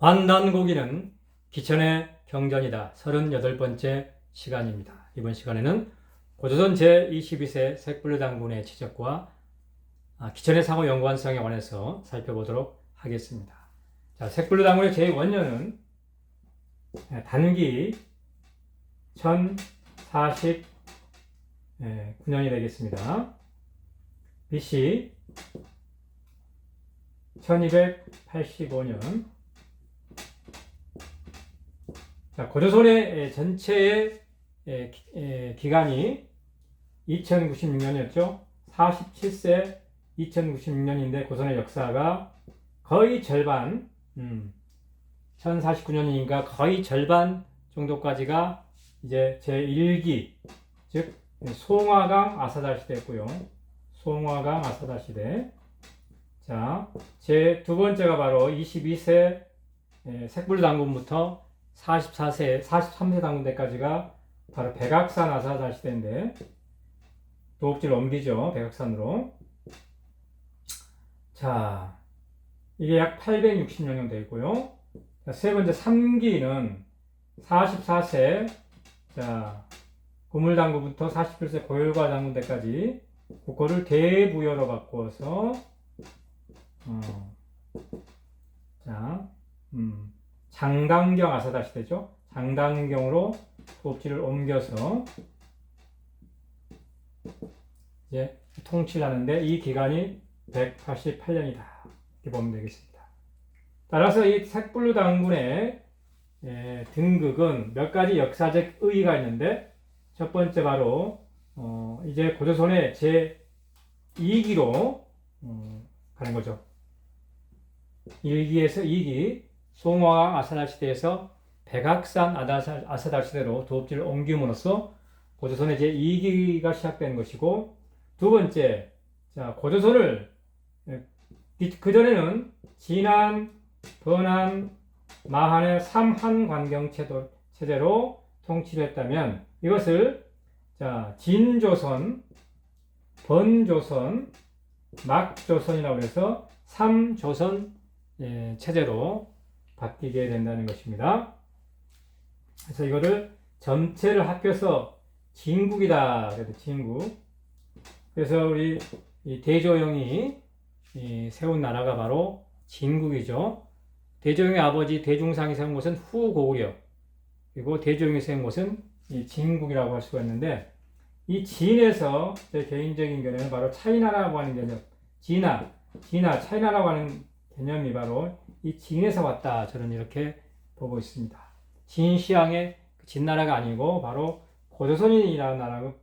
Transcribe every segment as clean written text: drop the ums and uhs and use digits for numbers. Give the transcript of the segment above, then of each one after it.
환단고기는 기천의 경전이다. 38번째 시간입니다. 이번 시간에는 고조선 제22세 색불류당군의 지적과 기천의 상호 연관성에 관해서 살펴보도록 하겠습니다. 자, 색불류당군의 제1년은 단기 1049년이 되겠습니다. BC 1285년. 자, 고조선의 전체의 기간이 2096년이었죠. 47세 2096년인데 고조선의 역사가 거의 절반, 1049년이니까 거의 절반 정도까지가 이제 제1기, 즉 송화강 아사달 시대였고요. 송화강 아사달 시대. 자, 제 두 번째가 바로 22세 색불당군부터 44세, 43세 당군 때까지가 바로 백악산 아사달 시대인데 도읍지를 옮기죠. 백악산으로. 자, 이게 약 860년 정도 있고요. 자, 세 번째 3기는 44세 자, 고물당군부터 47세 고열과 당군 때까지 국호를 대부여로 바꾸어서 장당경 아사달 시대죠. 장당경으로 도읍지를 옮겨서 이제 통치를 하는데 이 기간이 188년이다. 이렇게 보면 되겠습니다. 따라서 이 색불류당군의 등극은 몇 가지 역사적 의의가 있는데 첫 번째 바로 이제 고조선의 제2기로 가는 거죠. 1기에서 2기 송화강 아사달 시대에서 백악산 아사달 시대로 도읍지를 옮김으로써 고조선의 제2기가 시작된 것이고, 두 번째, 자, 고조선을 그전에는 진안, 번안, 마한의 3한관경 체제로 통치를 했다면 이것을 자, 진조선, 번조선, 막조선이라고 해서 3조선 체제로 바뀌게 된다는 것입니다. 그래서 이거를 전체를 합해서 진국이다. 그래서 진국. 그래서 우리 대조영이 세운 나라가 바로 진국이죠. 대조영의 아버지 대중상이 세운 곳은 후고구려. 그리고 대조영이 세운 곳은 이 진국이라고 할 수가 있는데, 이 진에서 제 개인적인 견해는 바로 차이나라고 하는 개념, 차이나라고 하는 개념이 바로 이 진에서 왔다. 저는 이렇게 보고 있습니다. 진시황의 진나라가 아니고 바로 고조선이라는 나라가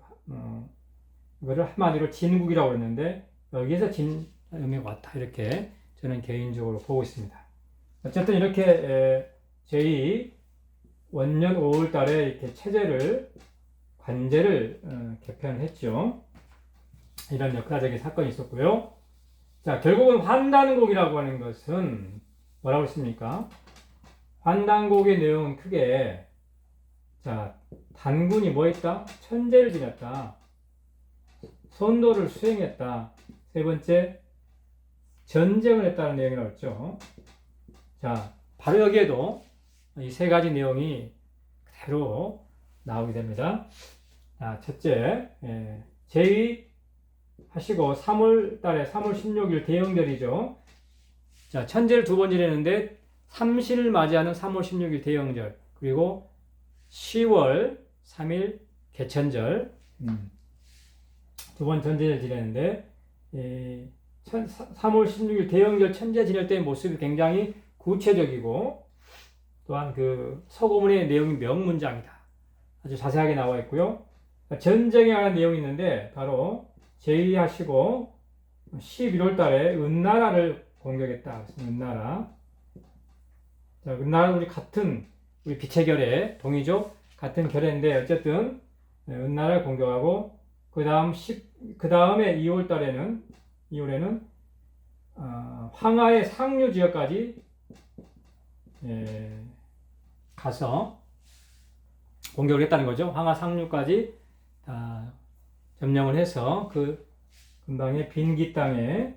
이거를 한마디로 진국이라고 했는데 여기에서 진영이 왔다. 이렇게 저는 개인적으로 보고 있습니다. 어쨌든 이렇게 제2 원년 5월 달에 이렇게 관제를 개편했죠. 이런 역사적인 사건이 있었고요. 자, 결국은 환단곡이라고 하는 것은 뭐라고 했습니까? 환단곡의 내용은 크게, 자, 단군이 뭐 했다? 천제를 지냈다. 선도를 수행했다. 세 번째, 전쟁을 했다는 내용이 나왔죠. 자, 바로 여기에도 이 세 가지 내용이 그대로 나오게 됩니다. 자, 첫째, 제2 하시고 3월 달에 3월 16일 대영절이죠. 자, 천제를 두 번 지내는데 삼신을 맞이하는 3월 16일 대영절, 그리고 10월 3일 개천절, 두 번 천제를 지내는데 3월 16일 대영절 천제 지낼 때의 모습이 굉장히 구체적이고, 또한 그 서고문의 내용이 명문장이다. 아주 자세하게 나와 있고요. 전쟁에 관한 내용이 있는데 바로 제의하시고 11월 달에 은나라를 공격했다. 은나라. 자, 은나라는 우리 비체결의 동이죠. 같은 결의인데 어쨌든 은나라를 공격하고 그 다음에 2월 달에는 황하의 상류 지역까지 가서 공격을 했다는 거죠. 황하 상류까지 점령을 해서 그 근방의 빈기 땅에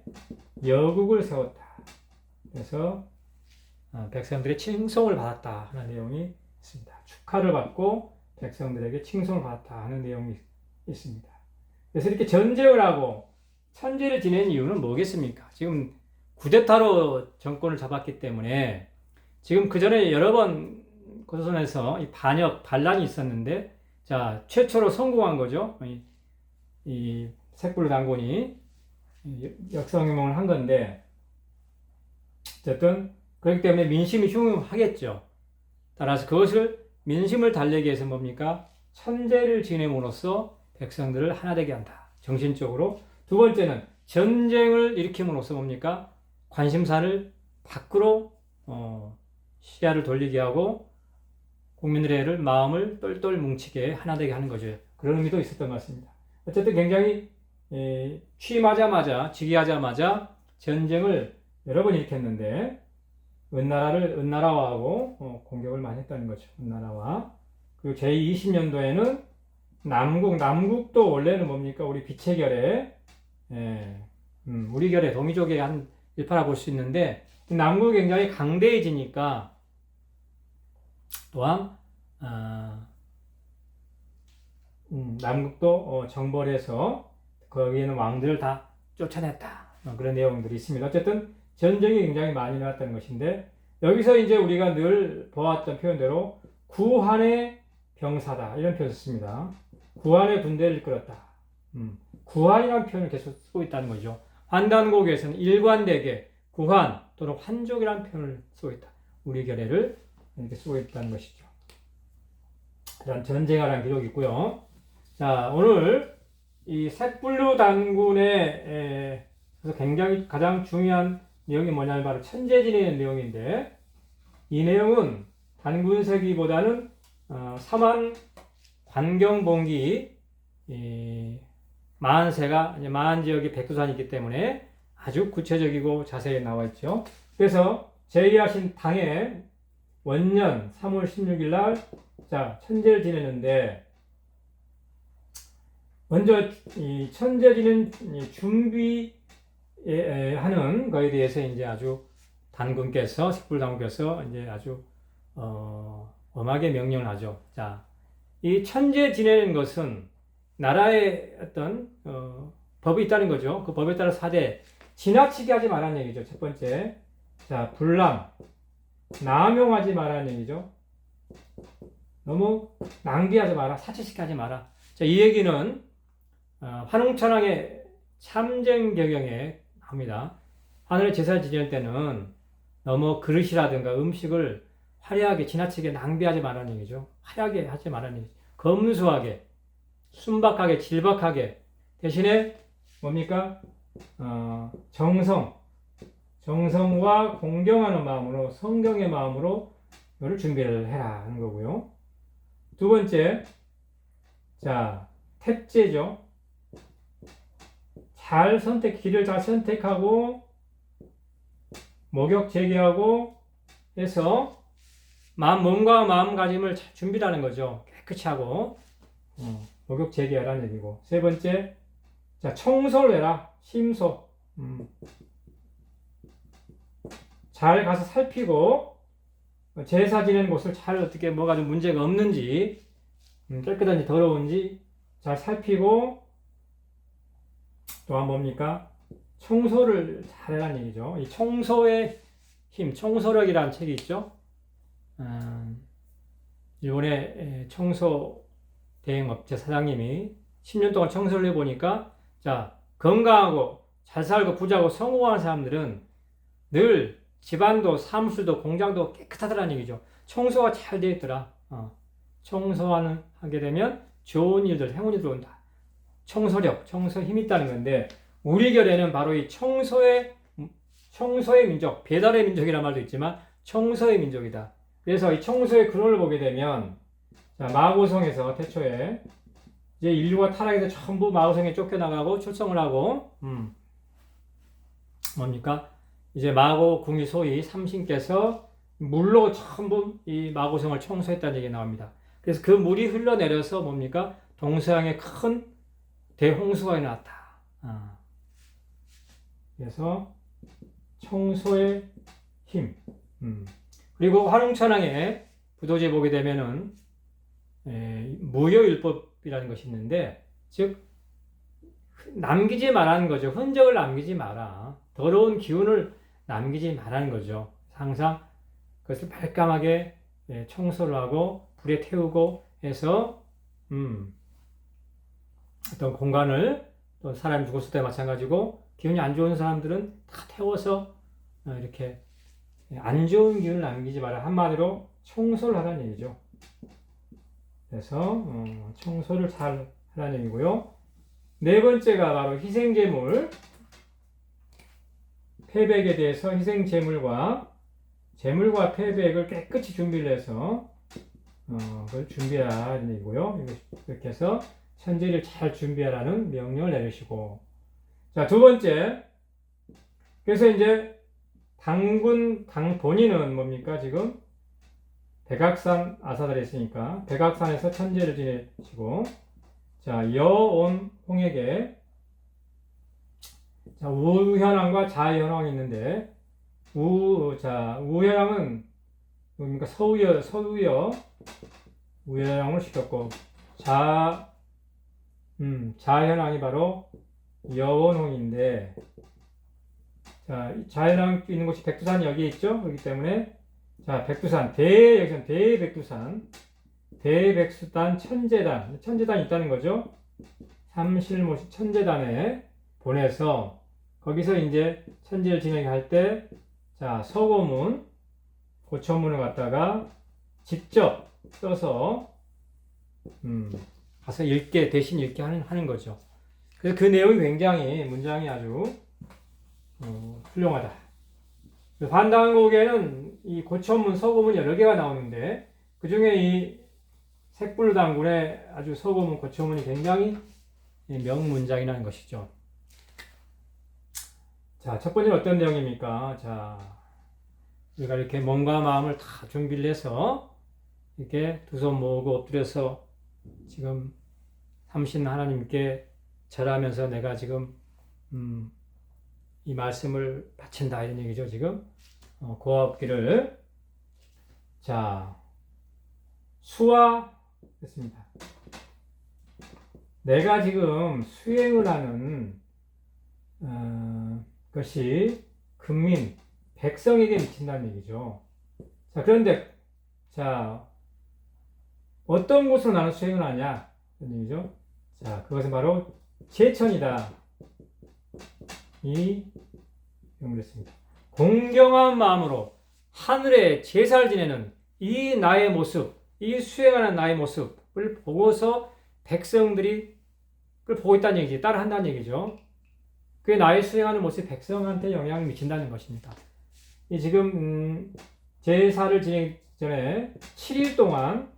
여국을 세웠다. 그래서 백성들의 칭송을 받았다 하는 내용이 있습니다. 축하를 받고 백성들에게 칭송을 받았다 하는 내용이 있습니다. 그래서 이렇게 전쟁을 하고 천재를 지낸 이유는 뭐겠습니까? 지금 쿠데타로 정권을 잡았기 때문에 지금 그 전에 여러 번 조선에서 이 반역, 반란이 있었는데 자, 최초로 성공한 거죠. 이 색불로 단군이 역성명을 한 건데 어쨌든 그렇기 때문에 민심이 흉하겠죠. 따라서 그것을 민심을 달래기 위해서 뭡니까? 천재를 지냄으로써 백성들을 하나 되게 한다. 정신적으로. 두 번째는 전쟁을 일으킴으로써 뭡니까? 관심사를 밖으로 시야를 돌리게 하고 국민들의 마음을 똘똘 뭉치게 하나 되게 하는 거죠. 그런 의미도 있었던 것 같습니다. 어쨌든 굉장히 취임하자마자 즉위하자마자 전쟁을 여러 번 일으켰는데 은나라하고 공격을 많이 했다는 거죠. 은나라와. 그리고 제20년도에는 남국도 원래는 뭡니까? 우리 비체결에 우리 결의 동이족의 한 일파라 볼 수 있는데 남국이 굉장히 강대해지니까 또한 남국도 정벌을 해서 거기에는 왕들을 다 쫓아냈다. 그런 내용들이 있습니다. 어쨌든 전쟁이 굉장히 많이 일어났다는 것인데 여기서 이제 우리가 늘 보았던 표현대로 구한의 병사다 이런 표현을 씁니다. 구한의 군대를 이끌었다. 구한이라는 표현을 계속 쓰고 있다는 거죠. 환단고개에서는 일관되게 구한 또는 환족이라는 표현을 쓰고 있다. 우리 결례를 이렇게 쓰고 있다는 것이죠. 이런 전쟁하라는 기록이 있고요. 자, 오늘 이 색불로 단군의 그래서 굉장히 가장 중요한 내용이 뭐냐면 바로 천재지내는 내용인데 이 내용은 단군세기보다는 삼한 관경봉기 마한세가 마한 지역이 백두산이 있기 때문에 아주 구체적이고 자세히 나와 있죠. 그래서 제위하신 당해 원년 3월 16일 날 자, 천재를 지내는데 먼저 이 천재 지낸 준비하는 거에 대해서 이제 아주 단군께서 식불단군께서 이제 아주 엄하게 명령을 하죠. 자, 이 천재 지내는 것은 나라의 어떤 법이 있다는 거죠. 그 법에 따라 사대 지나치게 하지 말라는 얘기죠. 첫 번째, 자 불람, 남용하지 말라는 얘기죠. 너무 낭비하지 마라, 사치시키지 하지 마라. 자, 이 얘기는 환웅천왕의 참쟁경영에 나옵니다. 하늘의 제사를 지낼 때는 너무 그릇이라든가 음식을 화려하게 지나치게 낭비하지 말라는 얘기죠. 화려하게 하지 말라는 얘기죠. 검소하게, 순박하게, 질박하게 대신에 뭡니까? 정성과 공경하는 마음으로 성경의 마음으로 이거를 준비를 해라 하는 거고요. 두 번째, 자 택제죠. 길을 잘 선택하고 목욕 재개하고 해서 몸과 마음가짐을 준비하는 거죠. 깨끗이 하고 목욕 재개하라는 얘기고. 세 번째, 자 청소를 해라. 심소. 잘 가서 살피고 제사 지내는 곳을 잘 어떻게 뭐가 좀 문제가 없는지 깨끗한지 더러운지 잘 살피고 또한 뭡니까? 청소를 잘해라는 얘기죠. 이 청소의 힘, 청소력이라는 책이 있죠. 일본의 청소 대행업체 사장님이 10년 동안 청소를 해보니까 자 건강하고 잘 살고 부자고 성공하는 사람들은 늘 집안도 사무실도 공장도 깨끗하더라는 얘기죠. 청소가 잘 되어 있더라. 청소하게 되면 좋은 일들, 행운이 들어온다. 청소력, 청소 힘이 있다는 건데 우리 결에는 바로 이 청소의 민족, 배달의 민족이라는 말도 있지만 청소의 민족이다. 그래서 이 청소의 근원을 보게 되면 자, 마고성에서 태초에 이제 인류가 타락해서 전부 마고성에 쫓겨나가고 출성을 하고 뭡니까? 이제 마고 궁이 소위 삼신께서 물로 전부 이 마고성을 청소했다는 얘기가 나옵니다. 그래서 그 물이 흘러내려서 뭡니까? 동서양에 큰 대홍수가 일어났다. 그래서 청소의 힘. 그리고 화농천왕의 부도지에 보게 되면은 무효율법이라는 것이 있는데, 즉 남기지 말라는 거죠. 흔적을 남기지 마라. 더러운 기운을 남기지 말라는 거죠. 항상 그것을 말끔하게 청소를 하고 불에 태우고 해서 어떤 공간을, 또 사람이 죽었을 때 마찬가지고 기운이 안 좋은 사람들은 다 태워서 이렇게 안 좋은 기운을 남기지 마라. 한마디로 청소를 하라는 얘기죠. 그래서 청소를 잘 하라는 얘기고요. 네 번째가 바로 희생제물, 폐백에 대해서 희생제물과 제물과 폐백을 깨끗이 준비를 해서 그걸 준비하라는 얘기고요. 이렇게 해서 천재를 잘 준비하라는 명령을 내리시고, 자, 두 번째, 그래서 이제 본인은 뭡니까? 지금 백악산 아사달에 있으니까 백악산에서 천재를 지내시고, 자, 여온 홍에게, 자, 우현왕과 자현왕이 있는데, 우현왕은 뭡니까? 우현왕을 시켰고, 자현왕이 바로 여원홍인데, 자, 자현왕 있는 곳이 백두산이 여기 있죠? 그렇기 때문에, 자, 백두산, 여기서는 대백수단 천재단이 있다는 거죠. 삼실모시 천재단에 보내서, 거기서 이제 천재를 진행할 때, 자, 서고문, 고천문을 갖다가 직접 써서, 가서 대신 읽게 하는 거죠. 그래서 그 내용이 굉장히, 문장이 아주, 훌륭하다. 반당곡에는 이 고천문, 서고문 여러 개가 나오는데, 그 중에 이 색불당군의 아주 서고문, 고천문이 굉장히 명문장이라는 것이죠. 자, 첫 번째는 어떤 내용입니까? 자, 우리가 이렇게 몸과 마음을 다 준비를 해서 이렇게 두 손 모으고 엎드려서 지금 삼신 하나님께 절하면서 내가 지금 이 말씀을 바친다 이런 얘기죠. 지금 고압기를, 자, 수화했습니다. 내가 지금 수행을 하는 것이 국민, 백성에게 미친다는 얘기죠. 자, 그런데, 자, 어떤 곳으로 나는 수행을 하냐? 이런 얘기죠. 자, 그것은 바로 제천이다. 이 명을 했습니다. 공경한 마음으로 하늘에 제사를 지내는 이 나의 모습, 이 수행하는 나의 모습을 보고서 백성들이 그걸 보고 있다는 얘기지, 따라한다는 얘기죠. 그게 나의 수행하는 모습이 백성한테 영향을 미친다는 것입니다. 이 지금 제사를 지내기 전에 7일 동안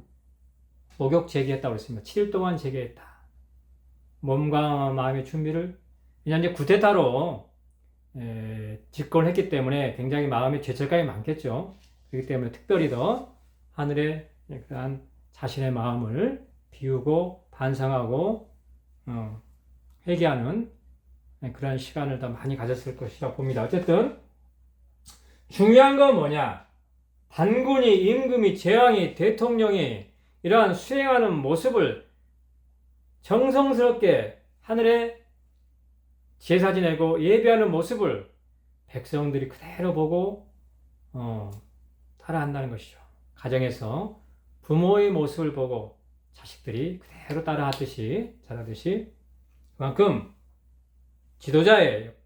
목욕 제기했다고 했습니다. 7일 동안 제기했다. 몸과 마음의 준비를, 왜냐하면 이제 구테타로 집권을 했기 때문에 굉장히 마음의 죄책감이 많겠죠. 그렇기 때문에 특별히 더 하늘에 그러한 자신의 마음을 비우고 반성하고 회개하는 그런 시간을 더 많이 가졌을 것이라고 봅니다. 어쨌든 중요한 건 뭐냐? 단군이, 임금이, 제왕이, 대통령이 이러한 수행하는 모습을 정성스럽게 하늘에 제사 지내고 예배하는 모습을 백성들이 그대로 보고 따라한다는 것이죠. 가정에서 부모의 모습을 보고 자식들이 그대로 따라하듯이 잘하듯이 그만큼 지도자의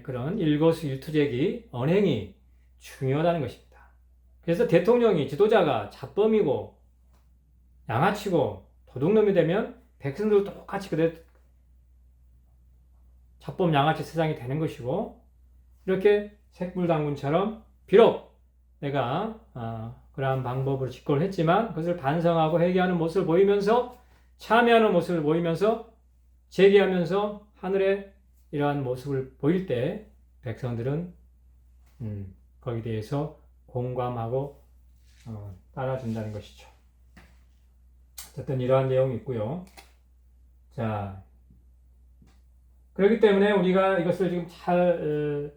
그런 일거수일투족이 언행이 중요하다는 것입니다. 그래서 대통령이, 지도자가 잡범이고 양아치고 도둑놈이 되면 백성들도 똑같이 그래 잡범 양아치 세상이 되는 것이고, 이렇게 색불당군처럼 비록 내가 그러한 방법으로 집권을 했지만 그것을 반성하고 회개하는 모습을 보이면서, 참여하는 모습을 보이면서, 제기하면서 하늘에 이러한 모습을 보일 때 백성들은 거기에 대해서 공감하고 따라준다는 것이죠. 어쨌든 이러한 내용이 있고요. 자, 그렇기 때문에 우리가 이것을 지금 잘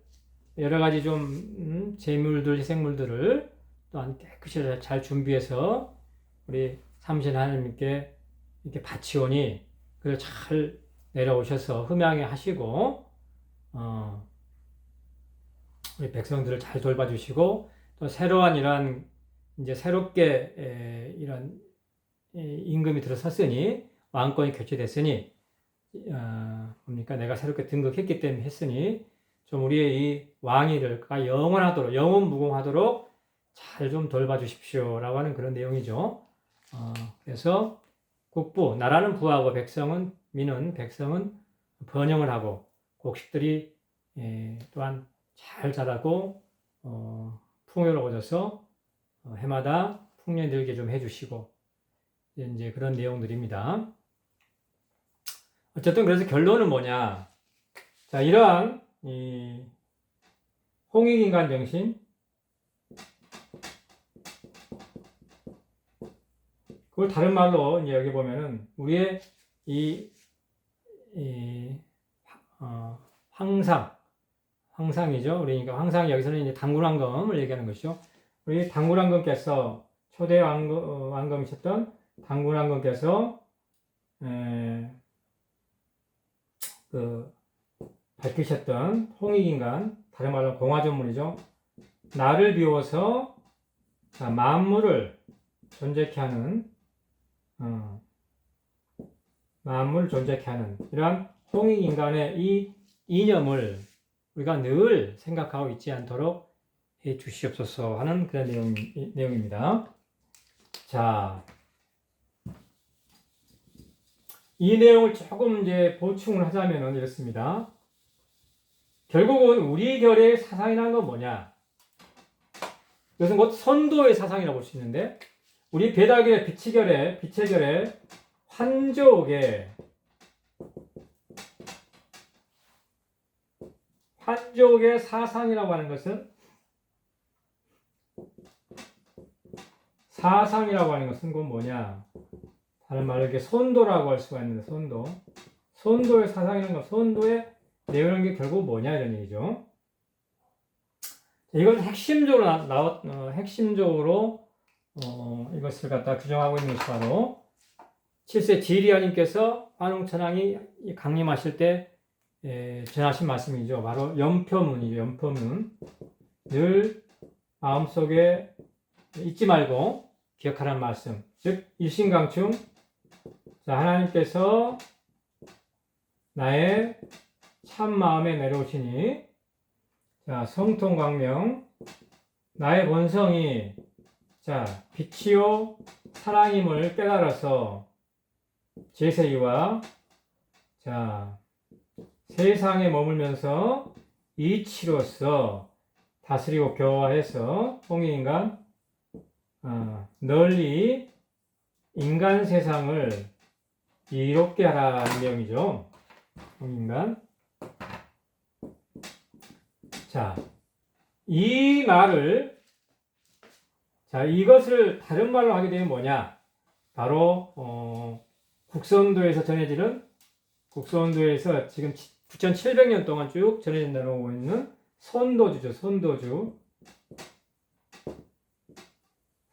여러 가지 좀 제물들, 희생물들을 또한 깨끗이 잘 준비해서 우리 삼신 하나님께 이렇게 바치오니 그걸 잘 내려오셔서 흠양해 하시고 우리 백성들을 잘 돌봐주시고 또 새로운 이러한 이제 새롭게 이런 임금이 들어섰으니 왕권이 교체됐으니 뭡니까 내가 새롭게 등극했기 때문에 했으니 좀 우리의 이 왕위가 영원하도록 영원무궁하도록 잘 좀 돌봐주십시오라고 하는 그런 내용이죠. 그래서 국부 나라는 부하고 백성은 번영을 하고 곡식들이 또한 잘 자라고 풍요로워져서 해마다 풍년 들게 좀 해주시고 이제 그런 내용들입니다. 어쨌든 그래서 결론은 뭐냐? 자, 이러한 이 홍익인간 정신 그걸 다른 말로 이제 여기 보면은 우리의 황상이죠. 그러니까 황상이 여기서는 이제 당군왕검을 얘기하는 것이죠. 우리 당군왕검께서 초대 왕검이셨던 당군왕검께서 밝히셨던 홍익인간, 다른 말로 공화전문이죠. 나를 비워서 만물을 존재케 하는 만물을 존재케 하는 이러한 홍익인간의 이 이념을 우리가 늘 생각하고 있지 않도록 해 주시옵소서 하는 그런 내용입니다. 자, 이 내용을 조금 이제 보충을 하자면 이렇습니다. 결국은 우리 결의 사상이라는 건 뭐냐? 이것은 곧 선도의 사상이라고 볼 수 있는데, 우리 배다결의 빛의 결의 환족의 사상이라고 하는 것은 곧 뭐냐? 다른 말로 이렇게 선도라고 할 수가 있는데 선도의 사상이라는 건 선도의 내용이라는 게 결국 뭐냐 이런 얘기죠. 이걸 핵심적으로 이것을 갖다 규정하고 있는 것이 바로 7세 지리아님께서 환웅천왕이 강림하실 때 전하신 말씀이죠. 바로 연표문이죠. 연표문. 늘 마음속에 잊지 말고 기억하라는 말씀. 즉 일신강충. 자, 하나님께서 나의 참 마음에 내려오시니 자, 성통광명 나의 본성이 자, 빛이요 사랑임을 깨달아서 제세이와 자, 세상에 머물면서 이치로서 다스리고 교화해서 홍익인간 널리 인간 세상을 이롭게 하라는 내용이죠. 홍익인간. 자, 이 말을 이것을 다른 말로 하게 되면 뭐냐? 바로 국선도에서 전해지는 국선도에서 지금 9,700년 동안 쭉 전해진다고 있는 선도주죠.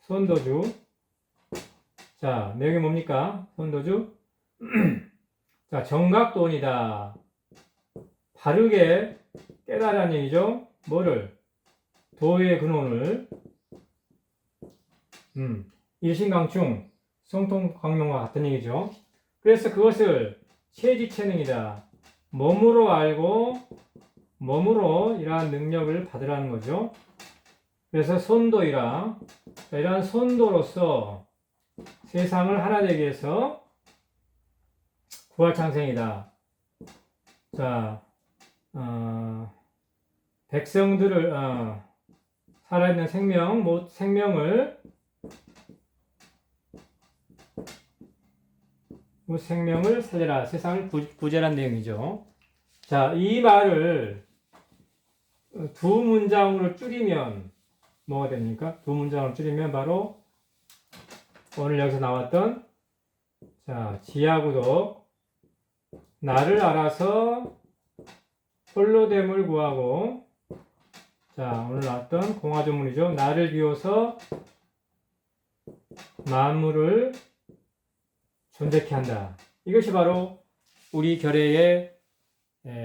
선도주. 자, 내용이 뭡니까? 선도주. 자, 정각도원이다. 바르게 깨달으라는 얘기죠. 뭐를? 도의 근원을. 일신강충, 성통광명과 같은 얘기죠. 그래서 그것을 체지체능이다. 몸으로 알고 몸으로 이러한 능력을 받으라는 거죠. 그래서 선도이라. 이러한 선도로서 세상을 하나 되게 해서 부활창생이다. 자, 백성들을 살아있는 생명을 살려라. 세상을 구제란 내용이죠. 자, 이 말을 두 문장으로 줄이면 뭐가 됩니까? 두 문장으로 줄이면 바로 오늘 여기서 나왔던 자, 지하구독 나를 알아서 홀로됨을 구하고 자, 오늘 나왔던 공화조문이죠. 나를 비워서 만물을 존재케 한다. 이것이 바로 우리 결의의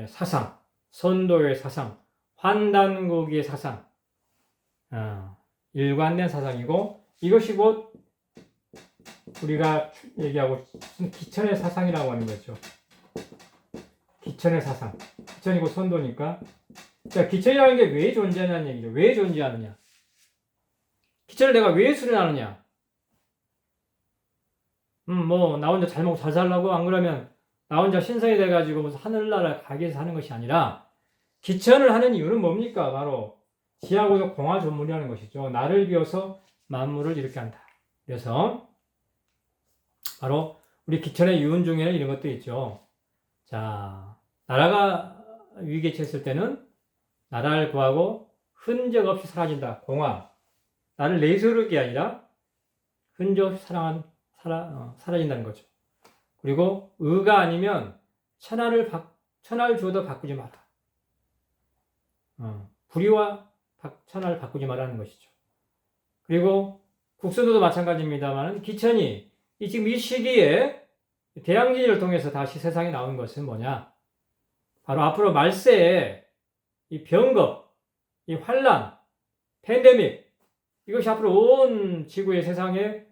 사상, 선도의 사상, 환단고기의 사상, 일관된 사상이고, 이것이 곧 우리가 얘기하고 기천의 사상이라고 하는 거죠. 기천의 사상. 기천이 곧 선도니까. 자, 기천이라는 게 왜 존재하냐는 얘기죠. 왜 존재하느냐? 기천을 내가 왜 수련하느냐? 나 혼자 잘 먹고 잘 살라고? 안 그러면 나 혼자 신성이 돼가지고 무슨 하늘나라 가게 해서 하는 것이 아니라, 기천을 하는 이유는 뭡니까? 바로 지하고도 공화조문이라는 것이죠. 나를 비워서 만물을 이렇게 한다. 그래서 바로 우리 기천의 유언 중에는 이런 것도 있죠. 자, 나라가 위기에 처했을 때는 나라를 구하고 흔적 없이 사라진다. 공화. 나를 내세우는 게 아니라 흔적 없이 사라진다는 거죠. 그리고 의가 아니면 천하를 주어도 바꾸지 마라. 불의와 천하를 바꾸지 말라는 것이죠. 그리고 국선도도 마찬가지입니다만, 기천이 지금 이 시기에 대항진을 통해서 다시 세상에 나온 것은 뭐냐? 바로 앞으로 말세에 이 병겁, 이 환란, 팬데믹, 이것이 앞으로 온 지구의 세상에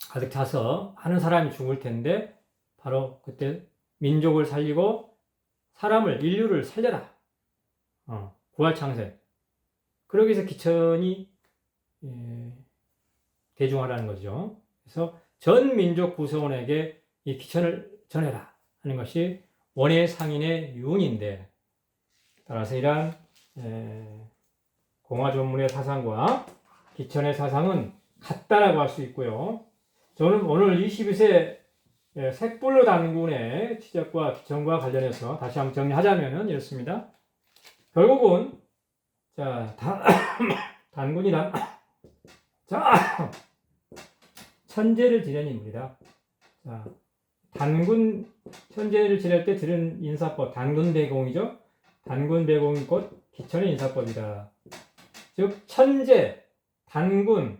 가득 차서 많은 사람이 죽을 텐데, 바로 그때 민족을 살리고 사람을, 인류를 살려라. 부활창세. 그러기 위해서 기천이 대중화라는 거죠. 그래서 전 민족 구성원에게 이 기천을 전해라 하는 것이 원의 상인의 유언인데, 따라서 이러한 공화조문의 사상과 기천의 사상은 같다라고 할 수 있고요. 저는 오늘 22세 색불로 단군의 지적과 기천과 관련해서 다시 한번 정리하자면은 이렇습니다. 결국은 자 단군이란 자 천재를 지낸 인물이다. 자, 단군 천재를 지낼 때 들은 인사법 단군배공이죠. 단군배공이 곧 기천의 인사법이다. 즉 천재, 단군,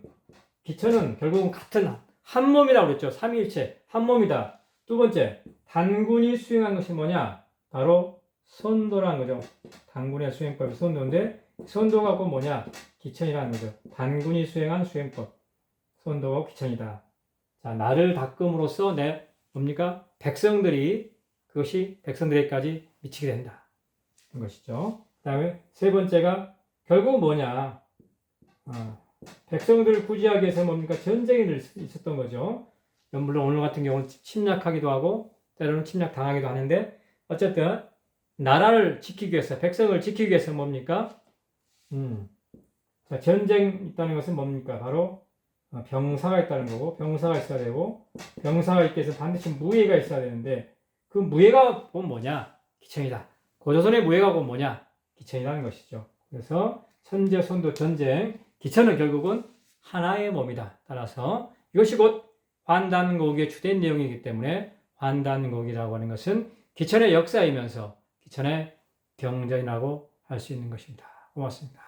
기천은 결국은 같은 한 몸이라고 그랬죠. 삼위일체 한 몸이다. 두 번째, 단군이 수행한 것이 뭐냐? 바로 선도라는 거죠. 단군의 수행법이 선도인데, 선도가 곧 뭐냐? 기천이라는 거죠. 단군이 수행한 수행법, 선도가 기천이다. 자, 나를 닦음으로써 뭡니까? 그것이 백성들에게까지 미치게 된다. 그 것이죠. 그 다음에 세 번째가 결국 뭐냐? 백성들을 구제하기 위해서 뭡니까? 전쟁이 있었던 거죠. 물론 오늘 같은 경우는 침략하기도 하고 때로는 침략당하기도 하는데, 어쨌든 나라를 지키기 위해서, 백성을 지키기 위해서 뭡니까? 자, 전쟁이 있다는 것은 뭡니까? 바로 병사가 있다는 거고, 병사가 있어야 되고, 병사가 있기 위해서 반드시 무예가 있어야 되는데, 그 무예가 곧 뭐냐? 기천이다. 고조선의 무예가 곧 뭐냐? 기천이라는 것이죠. 그래서 천재, 선도, 전쟁, 기천은 결국은 하나의 몸이다. 따라서 이것이 곧 환단고기의 주된 내용이기 때문에 환단고기라고 하는 것은 기천의 역사이면서 기천의 경전이라고 할 수 있는 것입니다. 고맙습니다.